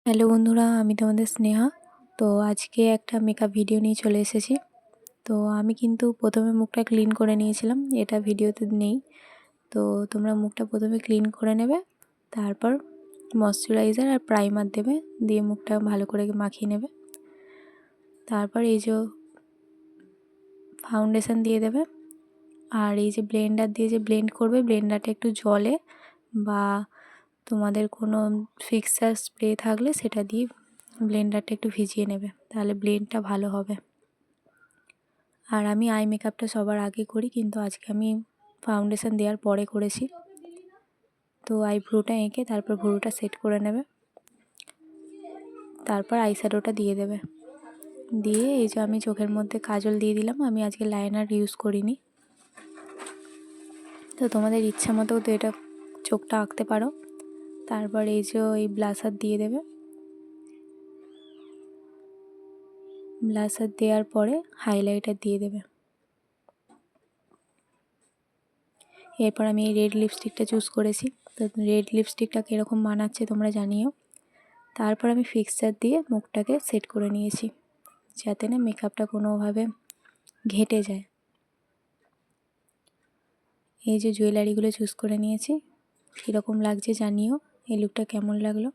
Hello বন্ধুরা, আমি তোমাদের স্নেহা। তো আজকে একটা মেকআপ ভিডিও নিয়ে চলে এসেছি। তো আমি কিন্তু প্রথমে মুখটা ক্লিন করে নিয়েছিলাম, এটা ভিডিওতে নেই। তো তোমরা মুখটা প্রথমে ক্লিন করে নেবে, তারপর ময়শ্চারাইজার আর প্রাইমার দেবে, দিয়ে মুখটা ভালো করে মাখিয়ে নেবে। তারপর এই যে ফাউন্ডেশন দিয়ে দেবে, আর এই যে ব্লেন্ডার দিয়ে যে ব্লেন্ড করবে, ব্লেন্ডারটা একটু জলে বা তোমাদের কোনো ফিক্সার স্প্রে থাকলে সেটা দিয়ে ব্লেন্ডারটা একটু ভিজিয়ে নেবে, তাহলে ব্লেন্ডটা ভালো হবে। আর আমি আই মেকআপটা সবার আগে করি, কিন্তু আজকে আমি ফাউন্ডেশন দেওয়ার পরে করেছি। তো আইব্রোটা এঁকে তারপর ভ্রুটা সেট করে নেবে, তারপর আই শ্যাডোটা দিয়ে দেবে। দিয়ে এই যে আমি চোখের মধ্যে কাজল দিয়ে দিলাম, আমি আজকে লাইনার ইউজ করিনি। তো তোমাদের ইচ্ছা মতো তো এটা চোখটা আঁকতে পারো। তারপর এই যে এই ব্লাশার দিয়ে দেবে, ব্লাশার দেওয়ার পরে হাইলাইটার দিয়ে দেবে। এরপর আমি এই রেড লিপস্টিকটা চুজ করেছি। তো রেড লিপস্টিকটা কীরকম মানাচ্ছে তোমরা জানিও। তারপর আমি ফিক্সার দিয়ে মুখটাকে সেট করে নিয়েছি, যাতে না মেকআপটা কোনোভাবে ঘেঁটে যায়। এই যে জুয়েলারিগুলো চুজ করে নিয়েছি, কীরকম লাগছে জানিও, এই লুকটা কেমন লাগলো।